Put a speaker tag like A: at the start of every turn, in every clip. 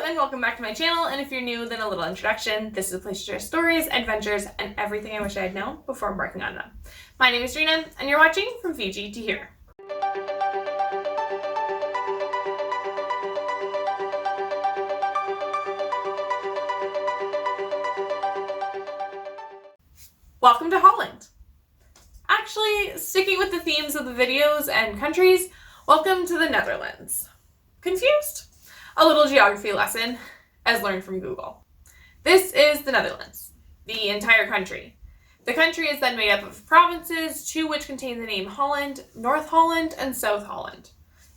A: and welcome back to my channel, and if you're new, then a little introduction. This is a place to share stories, adventures, and everything I wish I had known before embarking on them. My name is Rena, and you're watching From Fiji to Here. Welcome to Holland. Actually, sticking with the themes of the videos and countries, welcome to the Netherlands. Confused? A little geography lesson, as learned from Google. This is the Netherlands, the entire country. The country is then made up of provinces, two which contain the name Holland, North Holland, and South Holland.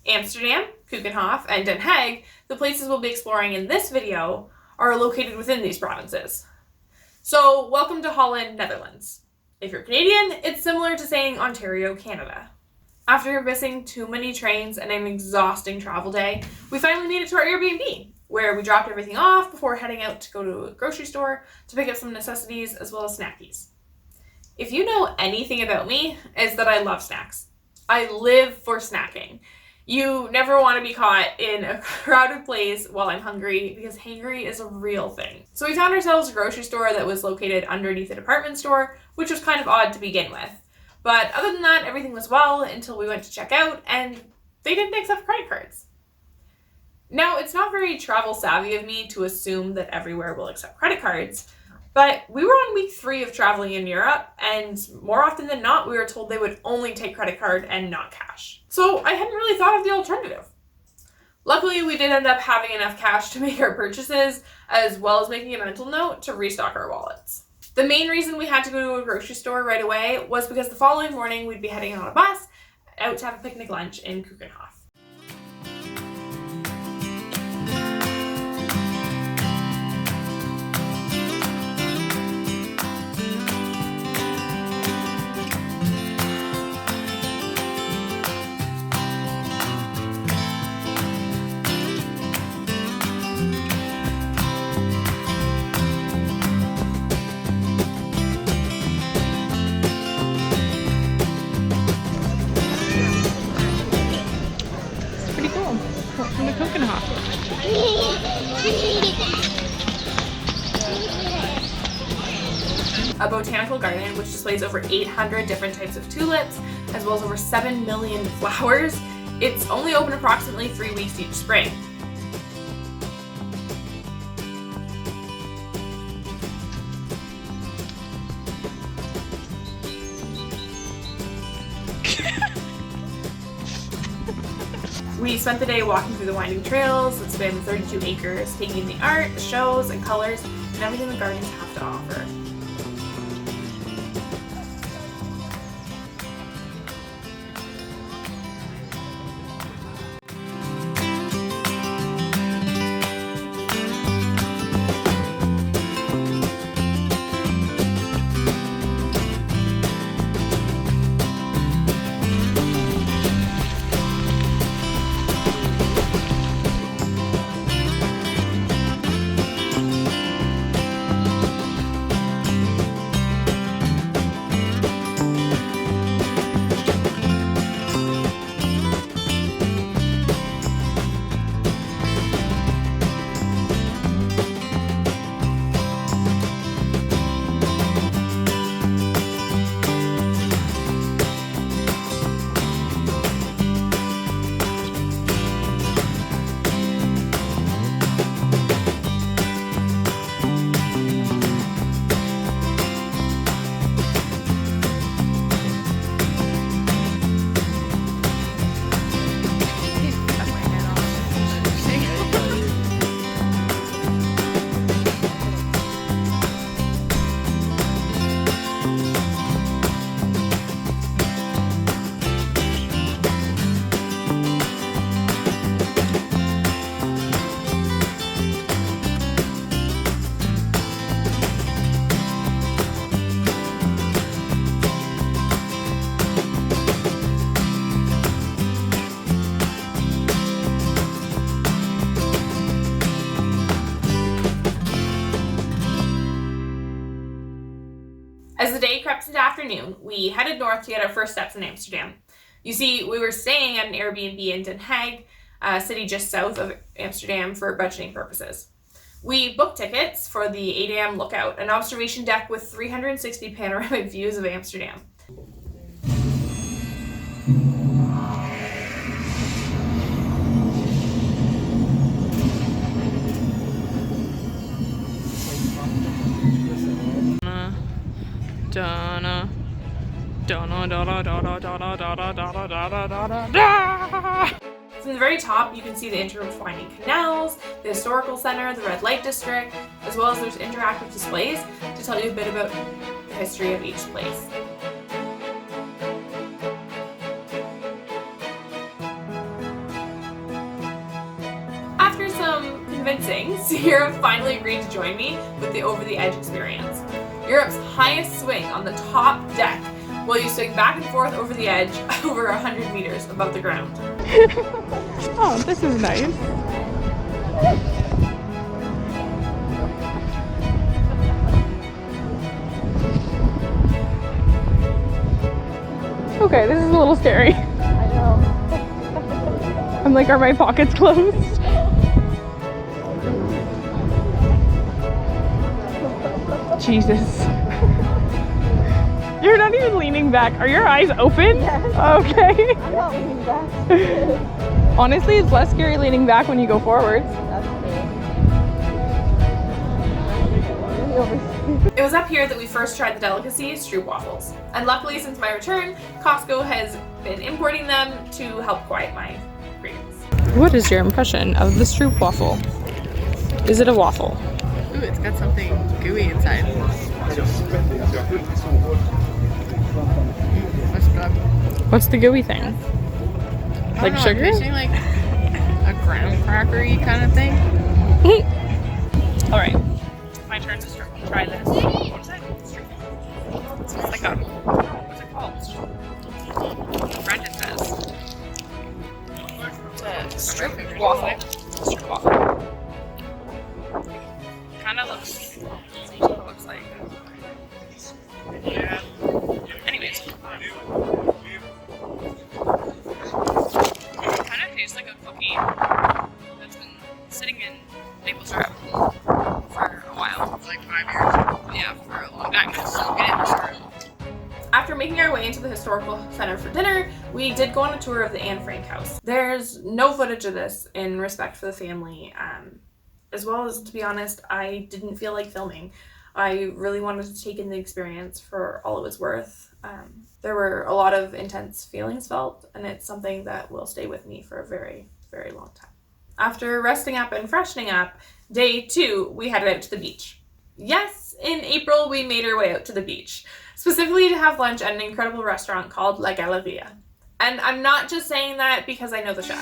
A: Amsterdam, Keukenhof, and Den Haag, the places we'll be exploring in this video, are located within these provinces. So, welcome to Holland, Netherlands. If you're Canadian, it's similar to saying Ontario, Canada. After missing too many trains and an exhausting travel day, we finally made it to our Airbnb, where we dropped everything off before heading out to go to a grocery store to pick up some necessities as well as snackies. If you know anything about me, it's that I love snacks. I live for snacking. You never want to be caught in a crowded place while I'm hungry, because hangry is a real thing. So we found ourselves a grocery store that was located underneath a department store, which was kind of odd to begin with. But other than that, everything was well until we went to check out, and they didn't accept credit cards. Now, it's not very travel savvy of me to assume that everywhere will accept credit cards, but we were on week 3 of traveling in Europe, and more often than not, we were told they would only take credit card and not cash. So I hadn't really thought of the alternative. Luckily, we did end up having enough cash to make our purchases, as well as making a mental note to restock our wallets. The main reason we had to go to a grocery store right away was because the following morning we'd be heading on a bus out to have a picnic lunch in Keukenhof. Welcome to Keukenhof. A botanical garden which displays over 800 different types of tulips, as well as over 7 million flowers. It's only open approximately 3 weeks each spring. We spent the day walking through the winding trails that span 32 acres, taking in the art, the shows, and colors, and everything the gardens have to offer. As the day crept into afternoon, we headed north to get our first steps in Amsterdam. You see, we were staying at an Airbnb in Den Haag, a city just south of Amsterdam, for budgeting purposes. We booked tickets for the 8 a.m. lookout, an observation deck with 360 panoramic views of Amsterdam. From the very top, you can see the intertwining canals, the historical center, the red light district, as well as there's interactive displays to tell you a bit about the history of each place. After some convincing, Sierra finally agreed to join me with the Over the Edge experience. Europe's highest swing on the top deck, while you swing back and forth over the edge over 100 meters above the ground.
B: Oh, this is nice. Okay, this is a little scary.
C: I know.
B: I'm like, are my pockets closed? Jesus. You're not even leaning back. Are your eyes open?
C: Yes.
B: Okay.
C: I'm not leaning back.
B: Honestly, it's less scary leaning back when you go forwards.
C: That's me.
A: It was up here that we first tried the delicacy, Stroopwafels. And luckily, since my return, Costco has been importing them to help quiet my cravings.
B: What is your impression of the Stroopwafel? Is it a waffle?
D: Ooh, it's got something gooey inside.
B: What's the gooey thing? Like sugar?
D: I'm picturing like a graham crackery kind of thing.
B: Alright, my turn to try this. What is that? It's like a, what's it called? In French it says. It's a Stroopwafel. Stroopwafel. Kinda looks, that's what it looks like. Anyways. Kind of tastes like a cookie that's been sitting in maple syrup for a while.
D: It's like 5 years.
B: Yeah, for a long time. So get it syrup.
A: After making our way into the historical center for dinner, we did go on a tour of the Anne Frank house. There's no footage of this in respect for the family, as well as, to be honest, I didn't feel like filming. I really wanted to take in the experience for all it was worth. There were a lot of intense feelings felt, and it's something that will stay with me for a very, very long time. After resting up and freshening up, day 2, we headed out to the beach. Yes, in April, we made our way out to the beach, specifically to have lunch at an incredible restaurant called La Galeria. And I'm not just saying that because I know the chef.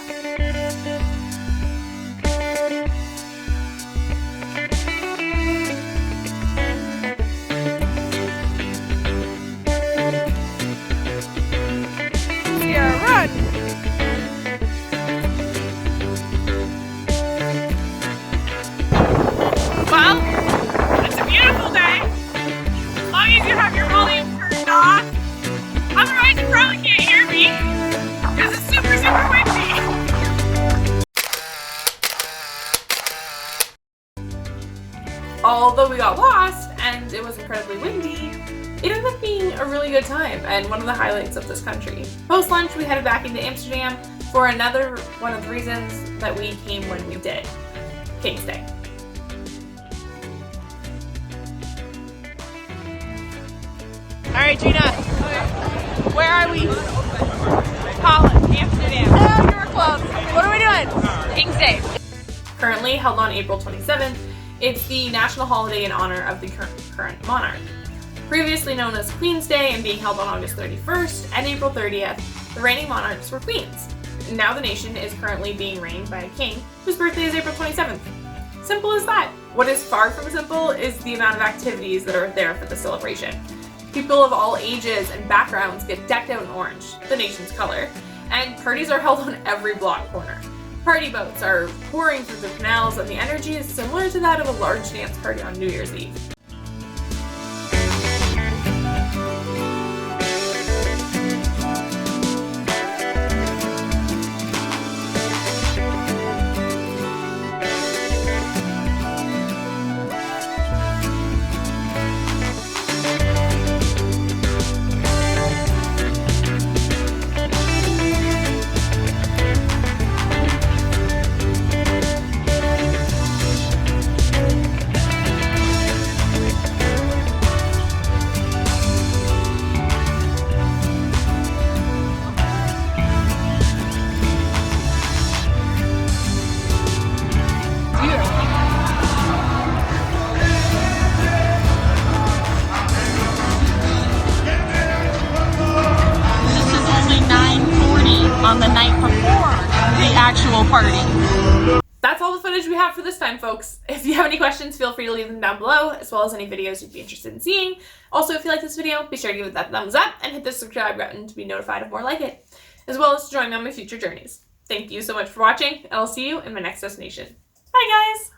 B: Run! Well, it's a beautiful day. As long as you have your volume turned off. Otherwise, you probably can't hear me because it's super, super windy.
A: Although we got lost and it was incredibly windy, it ended up being a really good time and one of the highlights of this country. Post-lunch, we headed back into Amsterdam for another one of the reasons that we came when we did, King's Day.
B: Alright, Gina. Where are we? Holland, Amsterdam. Oh, you were close. What are we doing? King's Day.
A: Currently held on April 27th, it's the national holiday in honor of the current monarch. Previously known as Queen's Day and being held on August 31st and April 30th, the reigning monarchs were queens. Now the nation is currently being reigned by a king whose birthday is April 27th. Simple as that. What is far from simple is the amount of activities that are there for the celebration. People of all ages and backgrounds get decked out in orange, the nation's color, and parties are held on every block corner. Party boats are pouring through the canals and the energy is similar to that of a large dance party on New Year's Eve.
D: party.
A: That's all the footage we have for this time, folks. If you have any questions, feel free to leave them down below, as well as any videos you'd be interested in seeing. Also, if you like this video, be sure to give it that thumbs up and hit the subscribe button to be notified of more like it, as well as to join me on my future journeys. Thank you so much for watching, and I'll see you in my next destination. Bye, guys!